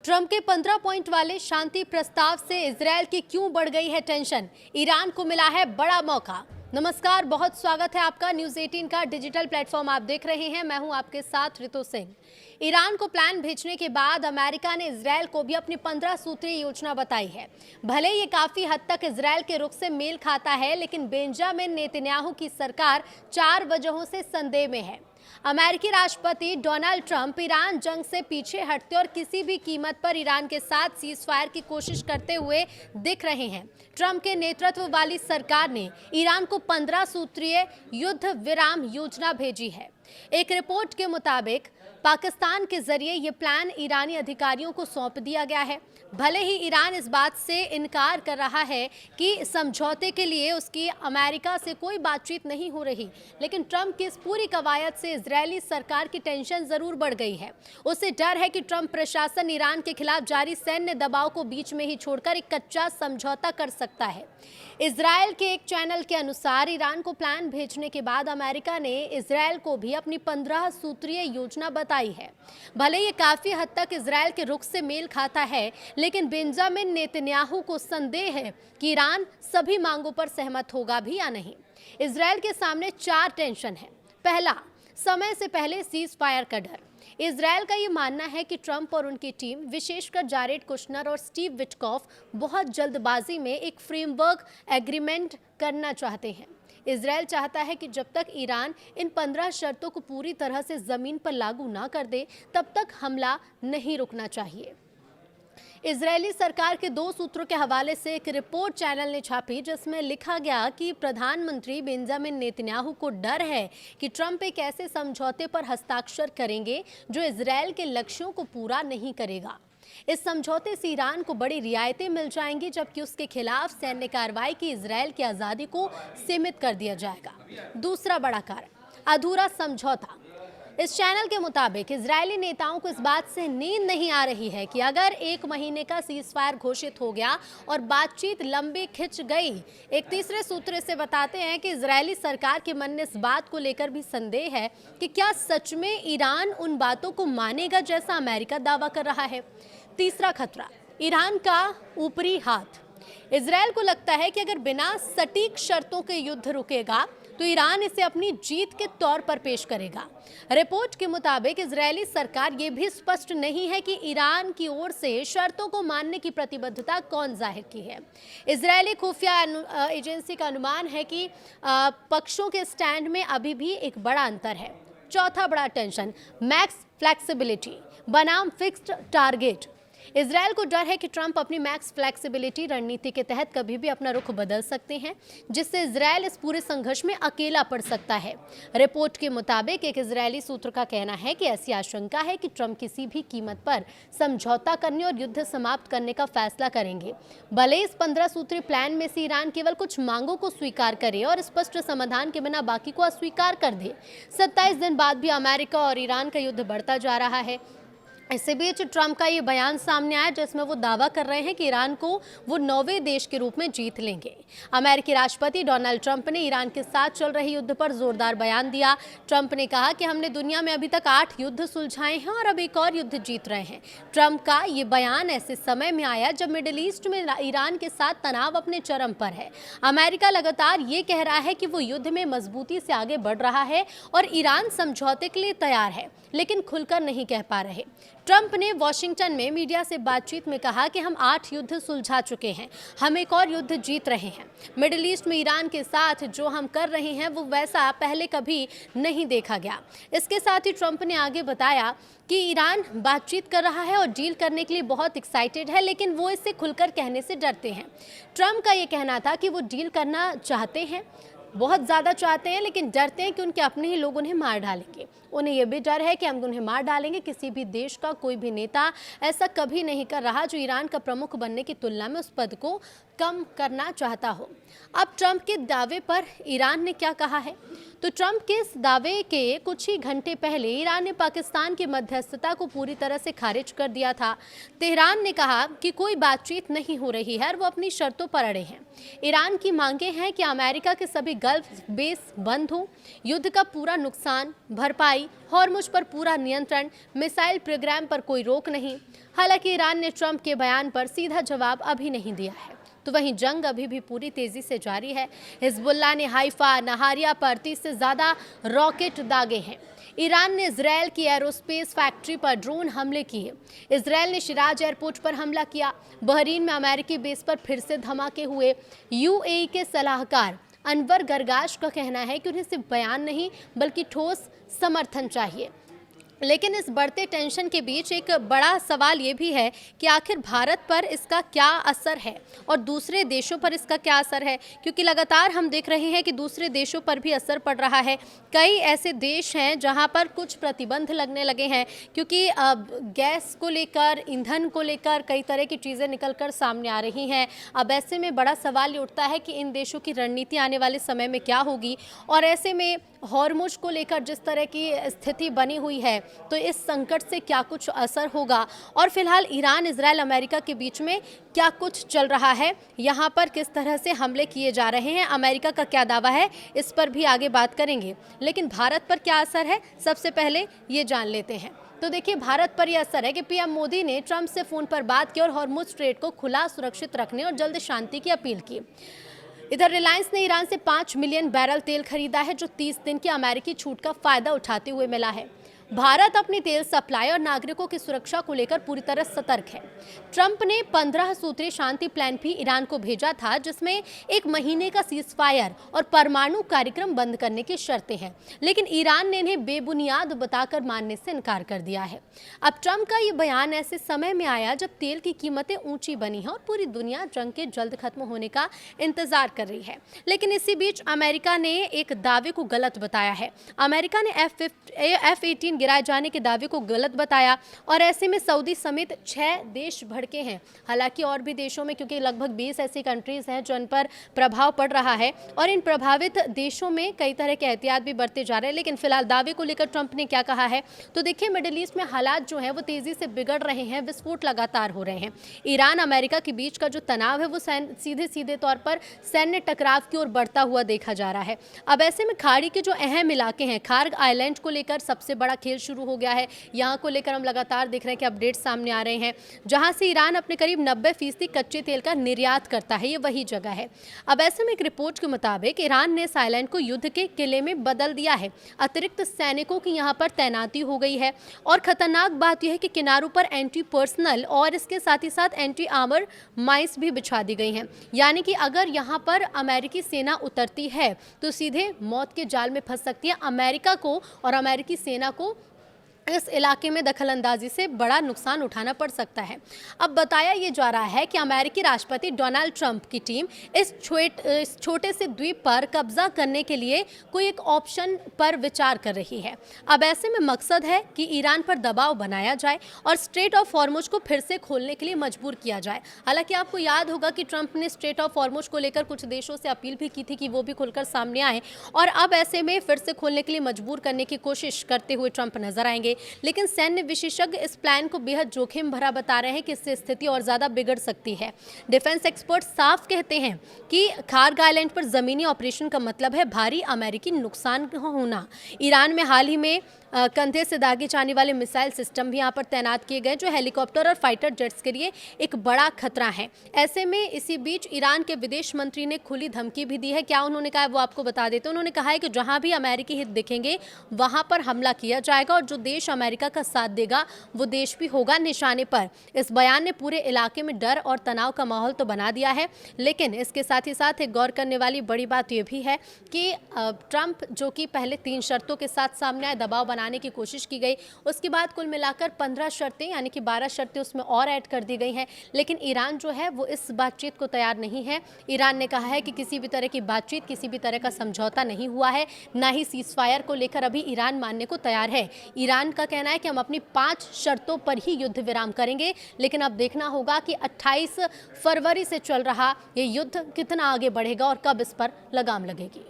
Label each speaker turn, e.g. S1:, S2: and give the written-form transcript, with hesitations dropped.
S1: Trump के 15 point वाले शांति प्रस्ताव से इजरायल की क्यों बढ़ गई है टेंशन? ईरान को मिला है बड़ा मौका। नमस्कार, बहुत स्वागत है आपका। न्यूज 18 का डिजिटल प्लेटफॉर्म आप देख रहे हैं। मैं हूं आपके साथ रितु सिंह। ईरान को प्लान भेजने के बाद अमेरिका ने इजरायल को भी अपनी 15 सूत्रीय योजना बताई है। भले ये काफी हद तक इजरायल के रुख से मेल खाता है, लेकिन बेंजामिन नेतन्याहू की सरकार 4 वजहों से संदेह में है। अमेरिकी राष्ट्रपति डोनाल्ड ट्रंप ईरान जंग से पीछे हटते और किसी भी कीमत पर ईरान के साथ सीज फायर की कोशिश करते हुए दिख रहे हैं। ट्रंप के नेतृत्व वाली सरकार ने ईरान को 15 सूत्रीय युद्ध विराम योजना भेजी है। एक रिपोर्ट के मुताबिक पाकिस्तान के जरिए ये प्लान ईरानी अधिकारियों को सौंप दिया गया है। भले ही ईरान इस बात से इनकार कर रहा है कि समझौते के लिए उसकी अमेरिका से कोई बातचीत नहीं हो रही, लेकिन ट्रंप की इस पूरी कवायद से इजरायली सरकार की टेंशन जरूर बढ़ गई है। उसे डर है कि ट्रंप प्रशासन ईरान के खिलाफ जारी सैन्य दबाव को बीच में ही छोड़कर एक कच्चा समझौता कर सकता है। इजरायल के एक चैनल के अनुसार ईरान को प्लान भेजने के बाद अमेरिका ने इजरायल को भी अपनी 15 सूत्रीय योजना बताई है। भले ये काफी हद तक इजरायल के रुख से मेल खाता है, लेकिन बेंजामिन नेतन्याहू को संदेह है कि ईरान सभी मांगों पर सहमत होगा भी या नहीं। इजरायल के सामने 4 टेंशन है। पहला, समय से पहले सीज फायर का डर। इजरायल का ये मानना है कि ट्रंप और उनकी टीम, विशेषकर जारेड कुशनर और स्टीव विटकॉफ, बहुत जल्दबाजी में एक फ्रेमवर्क एग्रीमेंट करना चाहते हैं। इजरायल चाहता है कि जब तक ईरान इन 15 शर्तों को पूरी तरह से जमीन पर लागू ना कर दे, तब तक हमला नहीं रुकना चाहिए। इजरायली सरकार के 2 सूत्रों के हवाले से एक रिपोर्ट चैनल ने छापी, जिसमें लिखा गया कि प्रधानमंत्री बेंजामिन नेतन्याहू को डर है कि ट्रंप एक ऐसे समझौते पर हस्ताक्षर करेंगे जो इजरायल के लक्ष्यों को पूरा नहीं करेगा। इस समझौते से ईरान को बड़ी रियायतें मिल जाएंगी, जबकि उसके खिलाफ सैन्य कार्रवाई की इजरायल की आज़ादी को सीमित कर दिया जाएगा। दूसरा बड़ा कारण, अधूरा समझौता। इस चैनल के मुताबिक इजरायली नेताओं को इस बात से नींद नहीं आ रही है कि अगर 1 महीने का सीज फायर घोषित हो गया और बातचीत लंबी खिंच गई। एक तीसरे सूत्र से बताते हैं कि इजरायली सरकार के मन में इस बात को लेकर भी संदेह है कि क्या सच में ईरान उन बातों को मानेगा जैसा अमेरिका दावा कर रहा है। तीसरा खतरा, ईरान का ऊपरी हाथ। इजरायल को लगता है कि अगर बिना सटीक शर्तों के युद्ध रुकेगा तो ईरान इसे अपनी जीत के तौर पर पेश करेगा। रिपोर्ट के मुताबिक इजरायली सरकार ये भी स्पष्ट नहीं है कि ईरान की ओर से शर्तों को मानने की प्रतिबद्धता कौन जाहिर की है। इजरायली खुफिया एजेंसी का अनुमान है कि पक्षों के स्टैंड में अभी भी एक बड़ा अंतर है। चौथा बड़ा टेंशन, मैक्स फ्लेक्सिबिलिटी बनाम फिक्स्ड टारगेट। इजरायल को डर है कि ट्रंप अपनी मैक्स फ्लेक्सिबिलिटी रणनीति के तहत कभी भी अपना रुख बदल सकते हैं, जिससे इजरायल इस पूरे संघर्ष में अकेला पड़ सकता है। रिपोर्ट के मुताबिक एक इजरायली सूत्र का कहना है कि ऐसी आशंका है कि ट्रंप किसी भी कीमत पर समझौता करने और युद्ध समाप्त करने का फैसला करेंगे। भले इस 15 सूत्रीय प्लान में से ईरान केवल कुछ मांगों को स्वीकार करे और स्पष्ट समाधान के बिना बाकी को अस्वीकार कर दे। 27 दिन बाद भी अमेरिका और ईरान का युद्ध बढ़ता जा रहा है। इसी बीच ट्रंप का ये बयान सामने आया, जिसमें वो दावा कर रहे हैं कि ईरान को वो 9वें देश के रूप में जीत लेंगे। अमेरिकी राष्ट्रपति डोनाल्ड ट्रंप ने ईरान के साथ चल रहे युद्ध पर जोरदार बयान दिया। ट्रंप ने कहा कि हमने दुनिया में अभी तक 8 युद्ध सुलझाए हैं और अब एक और युद्ध जीत रहे हैं। ट्रंप का ये बयान ऐसे समय में आया जब मिडिल ईस्ट में ईरान के साथ तनाव अपने चरम पर है। अमेरिका लगातार ये कह रहा है कि वो युद्ध में मजबूती से आगे बढ़ रहा है और ईरान समझौते के लिए तैयार है, लेकिन खुलकर नहीं कह पा रहे। ट्रंप ने वॉशिंगटन में मीडिया से बातचीत में कहा कि हम 8 युद्ध सुलझा चुके हैं, हम एक और युद्ध जीत रहे हैं। मिडिल ईस्ट में ईरान के साथ जो हम कर रहे हैं वो वैसा पहले कभी नहीं देखा गया। इसके साथ ही ट्रंप ने आगे बताया कि ईरान बातचीत कर रहा है और डील करने के लिए बहुत एक्साइटेड है, लेकिन वो इससे खुलकर कहने से डरते हैं। ट्रंप का ये कहना था कि वो डील करना चाहते हैं, बहुत ज़्यादा चाहते हैं, लेकिन डरते हैं कि उनके अपने ही लोग उन्हें मार डालेंगे। उन्हें यह भी डर है कि हम उन्हें मार डालेंगे। किसी भी देश का कोई भी नेता ऐसा कभी नहीं कर रहा जो ईरान का प्रमुख बनने की तुलना में उस पद को कम करना चाहता हो। अब ट्रंप के दावे पर ईरान ने क्या कहा है? तो ट्रंप के इस दावे के कुछ ही घंटे पहले ईरान ने पाकिस्तान की मध्यस्थता को पूरी तरह से खारिज कर दिया था। तेहरान ने कहा कि कोई बातचीत नहीं हो रही है और वो अपनी शर्तों पर अड़े हैं। ईरान की मांगे हैं कि अमेरिका के सभी गल्फ बेस बंद हो, युद्ध का पूरा नुकसान भरपाई, हॉर्मुज पर पूरा नियंत्रण, मिसाइल प्रोग्राम पर कोई रोक नहीं। हालांकि ईरान ने ट्रंप के बयान पर सीधा जवाब अभी नहीं दिया है। तो वहीं जंग अभी भी पूरी तेजी से जारी है। हिजबुल्लाह ने हाइफा, नहारिया पर 30 से ज्यादा रॉकेट दागे हैं। ईरान ने इजरायल की एरोस्पेस फैक्ट्री पर ड्रोन हमले किए। इजरायल ने शिराज एयरपोर्ट पर हमला किया। बहरीन में अमेरिकी बेस पर फिर से धमाके हुए। यूएई के सलाहकार अनवर गरगाश का कहना है कि उन्हें सिर्फ बयान नहीं बल्कि ठोस समर्थन चाहिए। लेकिन इस बढ़ते टेंशन के बीच एक बड़ा सवाल ये भी है कि आखिर भारत पर इसका क्या असर है और दूसरे देशों पर इसका क्या असर है, क्योंकि लगातार हम देख रहे हैं कि दूसरे देशों पर भी असर पड़ रहा है। कई ऐसे देश हैं जहां पर कुछ प्रतिबंध लगने लगे हैं, क्योंकि अब गैस को लेकर, ईंधन को लेकर कई तरह की चीज़ें निकलकर सामने आ रही हैं। अब ऐसे में बड़ा सवाल ये उठता है कि इन देशों की रणनीति आने वाले समय में क्या होगी, और ऐसे में हॉर्मुज को लेकर जिस तरह की स्थिति बनी हुई है, तो इस संकट से क्या कुछ असर होगा, और फिलहाल ईरान, इजरायल, अमेरिका के बीच में क्या कुछ चल रहा है, यहाँ पर किस तरह से हमले किए जा रहे हैं, अमेरिका का क्या दावा है, इस पर भी आगे बात करेंगे। लेकिन भारत पर क्या असर है, सबसे पहले ये जान लेते हैं। तो देखिए, भारत पर यह असर है कि पीएम मोदी ने ट्रंप से फोन पर बात की और हॉर्मुज स्ट्रेट को खुला, सुरक्षित रखने और जल्द शांति की अपील की। इधर रिलायंस ने ईरान से 5 मिलियन बैरल तेल खरीदा है, जो 30 दिन की अमेरिकी छूट का फायदा उठाते हुए मिला है। भारत अपनी तेल सप्लाई और नागरिकों की सुरक्षा को लेकर पूरी तरह सतर्क है। ट्रंप ने 15 सूत्रीय शांति प्लान भी ईरान को भेजा था, जिसमें 1 महीने का सीजफायर और परमाणु कार्यक्रम बंद करने की शर्तें हैं, लेकिन ईरान ने इन्हें बेबुनियाद बताकर मानने से इनकार कर दिया है। अब ट्रंप का ये बयान ऐसे समय में आया जब तेल की कीमतें ऊंची बनी हैं और पूरी दुनिया जंग के जल्द खत्म होने का इंतजार कर रही है। लेकिन इसी बीच अमेरिका ने एक दावे को गलत बताया है। अमेरिका ने F-18 गिराए जाने के दावे को गलत बताया, और ऐसे में सऊदी समेत 6 देश भड़के हैं। हालांकि और भी देशों में, क्योंकि लगभग 20 ऐसी कंट्रीज हैं जिन पर प्रभाव पड़ रहा है, और इन प्रभावित देशों में कई तरह के एहतियात भी बरते जा रहे हैं। लेकिन फिलहाल दावे को लेकर ट्रंप ने क्या कहा है, तो देखिए, मिडिल ईस्ट में हालात जो है वो तेजी से बिगड़ रहे हैं, विस्फोट लगातार हो रहे हैं। ईरान अमेरिका के बीच का जो तनाव है वो सीधे तौर पर सैन्य टकराव की ओर बढ़ता हुआ देखा जा रहा है। अब ऐसे में खाड़ी के जो अहम इलाके हैं, खार्ग आइलैंड को लेकर सबसे बड़ा खेल शुरू हो गया है। यहाँ को लेकर हम लगातार देख रहे हैं कि अपडेट सामने आ रहे हैं, जहां से ईरान अपने करीब 90% कच्चे तेल का निर्यात करता है। ये वही जगह है। अब ऐसे में एक रिपोर्ट के मुताबिक ईरान ने इस आइलैंड को युद्ध के किले में बदल दिया है। अतिरिक्त सैनिकों की यहाँ पर तैनाती हो गई है, और खतरनाक बात यह है कि किनारों पर एंटी पर्सनल और इसके साथ ही साथ एंटी आर्मर माइंस भी बिछा दी गई हैं। यानी कि अगर यहाँ पर अमेरिकी सेना उतरती है तो सीधे मौत के जाल में फंस सकती है। अमेरिका को और अमेरिकी सेना को इस इलाके में दखलंदाजी से बड़ा नुकसान उठाना पड़ सकता है। अब बताया ये जा रहा है कि अमेरिकी राष्ट्रपति डोनाल्ड ट्रंप की टीम इस छोटे से द्वीप पर कब्जा करने के लिए कोई एक ऑप्शन पर विचार कर रही है। अब ऐसे में मकसद है कि ईरान पर दबाव बनाया जाए और स्ट्रेट ऑफ हॉर्मुज को फिर से खोलने के लिए मजबूर किया जाए। हालांकि आपको याद होगा कि ट्रंप ने स्ट्रेट ऑफ हॉर्मुज को लेकर कुछ देशों से अपील भी की थी कि वो भी खुलकर सामने आए, और अब ऐसे में फिर से खोलने के लिए मजबूर करने की कोशिश करते हुए ट्रंप नजर आएंगे। लेकिन सैन्य विशेषज्ञ इस प्लान को बेहद जोखिम भरा बता रहे हैं कि इससे स्थिति और ज्यादा बिगड़ सकती है। डिफेंस एक्सपर्ट साफ कहते हैं कि खार्ग आइलैंड पर जमीनी ऑपरेशन का मतलब है भारी अमेरिकी नुकसान होना। ईरान में हाल ही में कंधे से दागे जाने वाले मिसाइल सिस्टम भी यहाँ पर तैनात किए गए, जो हेलीकॉप्टर और फाइटर जेट्स के लिए एक बड़ा खतरा है। ऐसे में इसी बीच ईरान के विदेश मंत्री ने खुली धमकी भी दी है। क्या उन्होंने कहा है वो आपको बता देते हैं। उन्होंने कहा है कि जहां भी अमेरिकी हित दिखेंगे वहां पर हमला किया जाएगा, और जो देश अमेरिका का साथ देगा वो देश भी होगा निशाने पर। इस बयान ने पूरे इलाके में डर और तनाव का माहौल तो बना दिया है, लेकिन इसके साथ ही साथ एक गौर करने वाली बड़ी बात यह भी है कि ट्रंप, जो कि पहले 3 शर्तों के साथ सामने आए, दबाव बनाने की कोशिश की गई, उसके बाद कुल मिलाकर 15 शर्तें यानी कि 12 शर्तें उसमें और ऐड कर दी गई हैं। लेकिन ईरान जो है वो इस बातचीत को तैयार नहीं है। ईरान ने कहा है कि किसी भी तरह की बातचीत, किसी भी तरह का समझौता नहीं हुआ है, ना ही सीजफायर को लेकर अभी ईरान मानने को तैयार है। ईरान का कहना है कि हम अपनी 5 शर्तों पर ही युद्ध विराम करेंगे, लेकिन अब देखना होगा कि 28 फरवरी से चल रहा ये युद्ध कितना आगे बढ़ेगा और कब इस पर लगाम लगेगी।